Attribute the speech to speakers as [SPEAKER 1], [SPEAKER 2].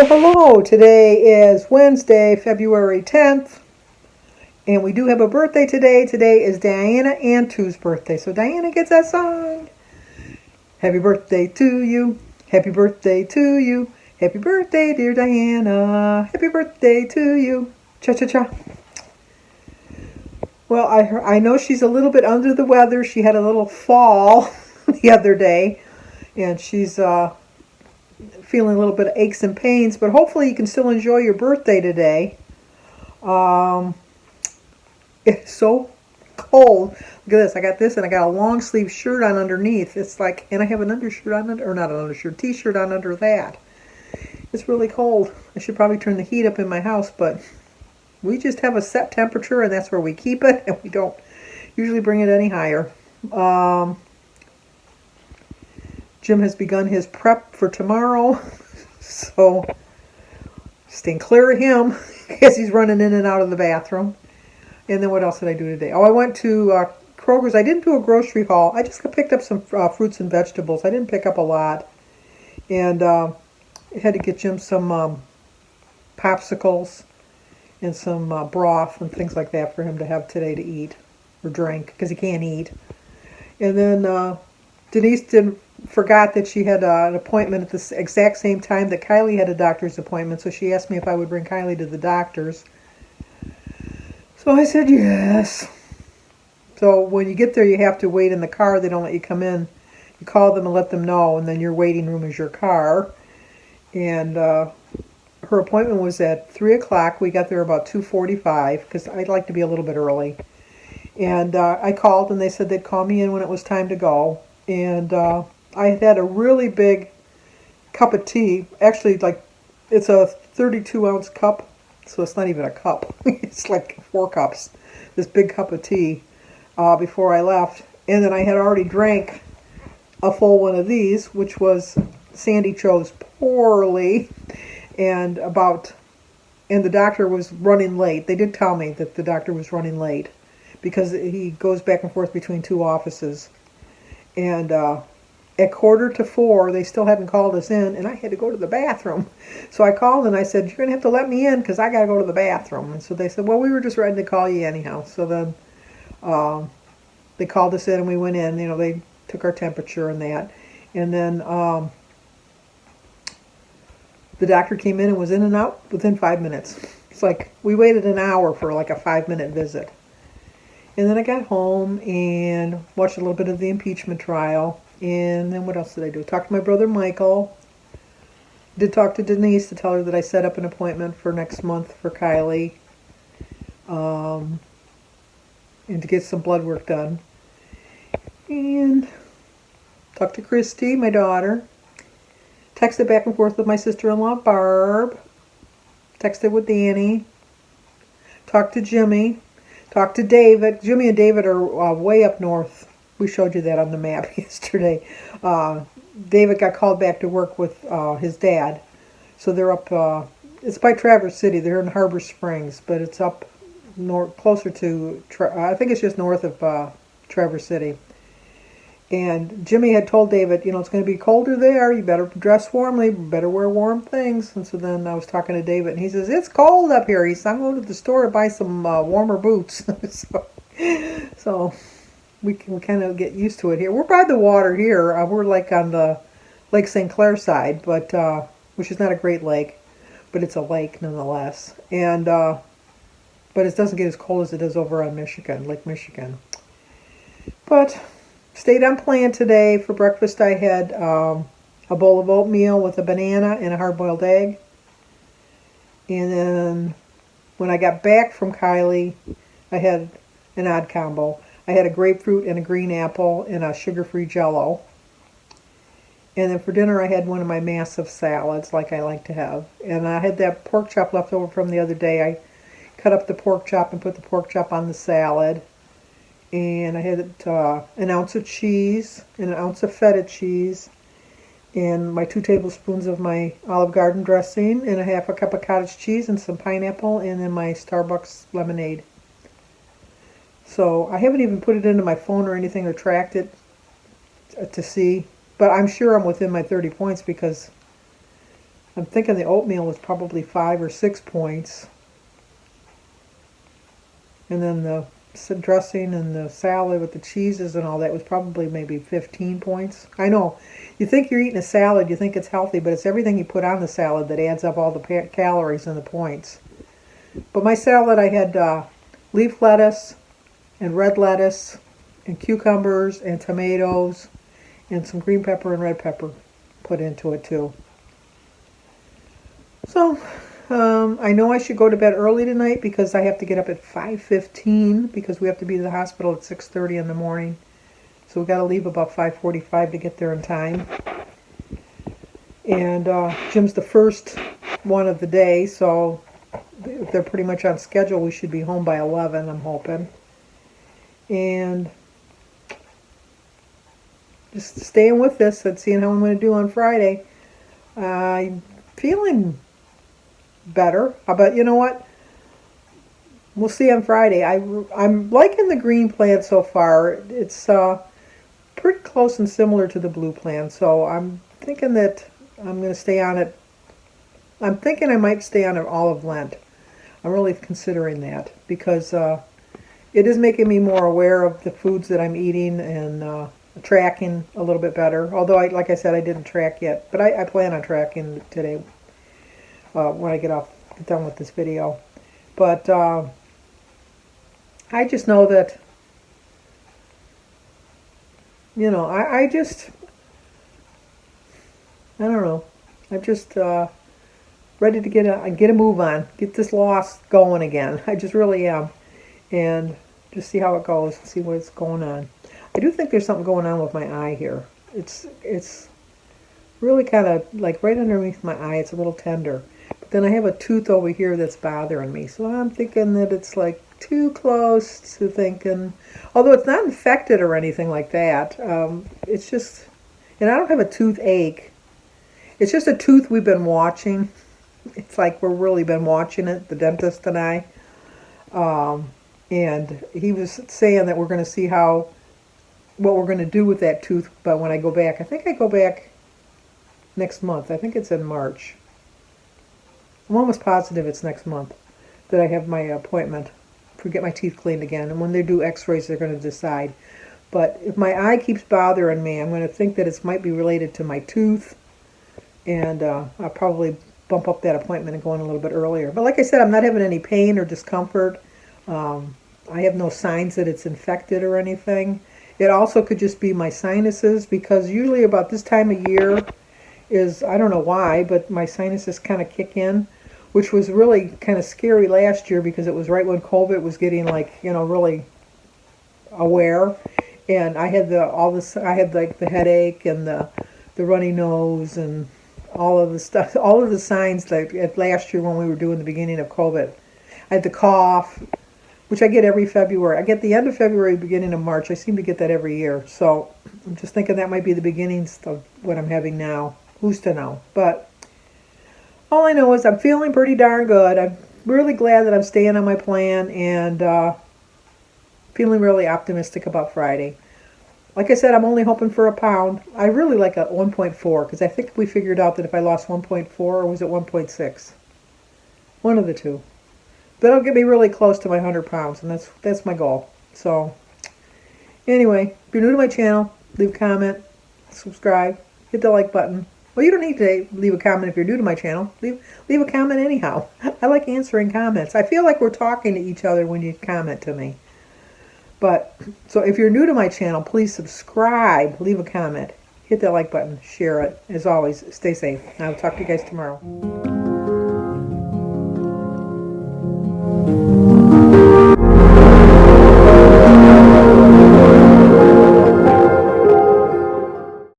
[SPEAKER 1] Well, hello. Today is Wednesday, February 10th, and we do have a birthday today. Today is Diana Antu's birthday. So Diana gets that song. Happy birthday to you. Happy birthday to you. Happy birthday, dear Diana. Happy birthday to you. Cha-cha-cha. Well, I know she's a little bit under the weather. She had a little fall the other day, and she's feeling a little bit of aches and pains, but hopefully you can still enjoy your birthday today. Um, it's so cold. Look at this. I got this, and I got a long sleeve shirt on underneath. It's like, and I have an undershirt on, or not an undershirt, t-shirt on under that. It's really cold. I should probably turn the heat up in my house, but we just have a set temperature, and that's where we keep it, and we don't usually bring it any higher. Jim has begun his prep for tomorrow, so staying clear of him as he's running in and out of the bathroom. And then what else did I do today? Oh, I went to Kroger's. I didn't do a grocery haul. I just picked up some fruits and vegetables. I didn't pick up a lot. And I had to get Jim some popsicles and some broth and things like that for him to have today to eat or drink because he can't eat. And then Denise forgot that she had an appointment at the exact same time that Kylie had a doctor's appointment, so she asked me if I would bring Kylie to the doctor's. So I said yes. So when you get there, you have to wait in the car. They don't let you come in. You call them and let them know, and then your waiting room is your car. And her appointment was at 3 o'clock. We got there about 2:45 because I'd like to be a little bit early. And I called, and they said they'd call me in when it was time to go. And I had a really big cup of tea. Actually, like, it's a 32-ounce cup, so it's not even a cup. It's like 4 cups, this big cup of tea before I left. And then I had already drank a full one of these, which was Sandy chose poorly. And the doctor was running late. They did tell me that the doctor was running late because he goes back and forth between 2 offices. And at 3:45, they still hadn't called us in, and I had to go to the bathroom. So I called and I said, "You're going to have to let me in because I got to go to the bathroom." And so they said, "Well, we were just ready to call you anyhow." So then they called us in and we went in. You know, they took our temperature and that. And then the doctor came in and was in and out within 5 minutes. It's like we waited an hour for like a 5-minute visit. And then I got home and watched a little bit of the impeachment trial. And then what else did I do? Talked to my brother Michael. Did talk to Denise to tell her that I set up an appointment for next month for Kylie. And to get some blood work done. And talked to Christy, my daughter. Texted back and forth with my sister-in-law Barb. Texted with Danny. Talked to Jimmy. Talked to David. Jimmy and David are way up north. We showed you that on the map yesterday. David got called back to work with his dad. So they're up, it's by Traverse City. They're in Harbor Springs, but it's up north, closer to, I think it's just north of Traverse City. And Jimmy had told David, you know, it's going to be colder there. You better dress warmly. You better wear warm things. And so then I was talking to David, and he says, "It's cold up here." He said, "I'm going to the store to buy some warmer boots." so we kind of get used to it here. We're by the water here. We're like on the Lake St. Clair side, but which is not a great lake, but it's a lake nonetheless. And but it doesn't get as cold as it does over on Michigan, Lake Michigan. But stayed on plan today. For breakfast I had a bowl of oatmeal with a banana and a hard-boiled egg. And then when I got back from Kylie, I had an odd combo. I had a grapefruit and a green apple and a sugar-free Jell-O. And then for dinner I had one of my massive salads like I like to have. And I had that pork chop left over from the other day. I cut up the pork chop and put the pork chop on the salad. And I had an ounce of cheese and an ounce of feta cheese and my 2 tablespoons of my Olive Garden dressing and a half a cup of cottage cheese and some pineapple and then my Starbucks lemonade. So I haven't even put it into my phone or anything or tracked it to see, but I'm sure I'm within my 30 points because I'm thinking the oatmeal was probably 5 or 6 points. And then the dressing and the salad with the cheeses and all that was probably maybe 15 points. I know, you think you're eating a salad, you think it's healthy, but it's everything you put on the salad that adds up all the calories and the points. But my salad, I had leaf lettuce and red lettuce and cucumbers and tomatoes and some green pepper and red pepper put into it too. So I know I should go to bed early tonight because I have to get up at 5:15 because we have to be to the hospital at 6:30 in the morning. So we got to leave about 5:45 to get there in time. And Jim's the first one of the day, so if they're pretty much on schedule, we should be home by 11, I'm hoping. And just staying with this and seeing how I'm going to do on Friday. I'm feeling better, but you know what? We'll see on Friday. I'm liking the green plan so far. It's pretty close and similar to the blue plan, so I'm thinking that I'm going to stay on it. I'm thinking I might stay on it all of Lent. I'm really considering that because it is making me more aware of the foods that I'm eating and tracking a little bit better. Although, like I said, I didn't track yet, but I plan on tracking today when I get done with this video. But I just know that, you know, I don't know. I'm just ready to get a move on, get this loss going again. I just really am, and just see how it goes, see what's going on. I do think there's something going on with my eye here. It's really kind of like right underneath my eye. It's a little tender. But then I have a tooth over here that's bothering me. So I'm thinking that it's like too close to thinking, although it's not infected or anything like that. It's just, and I don't have a toothache. It's just a tooth we've been watching. It's like we've really been watching it, the dentist and I. And he was saying that we're going to see what we're going to do with that tooth, but when I go back, I think I go back next month. I think it's in March. I'm almost positive it's next month that I have my appointment to get my teeth cleaned again. And when they do x-rays, they're going to decide. But if my eye keeps bothering me, I'm going to think that it might be related to my tooth. And I'll probably bump up that appointment and go in a little bit earlier. But like I said, I'm not having any pain or discomfort. I have no signs that it's infected or anything. It also could just be my sinuses, because usually about this time of year is, I don't know why, but my sinuses kind of kick in, which was really kind of scary last year because it was right when COVID was getting like, you know, really aware. And I had I had like the headache and the runny nose and all of the stuff, all of the signs that last year when we were doing the beginning of COVID. I had the cough, which I get every February. I get the end of February, beginning of March. I seem to get that every year. So I'm just thinking that might be the beginnings of what I'm having now. Who's to know? But all I know is I'm feeling pretty darn good. I'm really glad that I'm staying on my plan and feeling really optimistic about Friday. Like I said, I'm only hoping for a pound. I really like a 1.4 because I think we figured out that if I lost 1.4, or was it 1.6? One of the two. That'll get me really close to my 100 pounds, and that's my goal. So, anyway, if you're new to my channel, leave a comment, subscribe, hit the like button. Well, you don't need to leave a comment if you're new to my channel. Leave a comment anyhow. I like answering comments. I feel like we're talking to each other when you comment to me. But, so if you're new to my channel, please subscribe, leave a comment, hit that like button, share it. As always, stay safe. I'll talk to you guys tomorrow.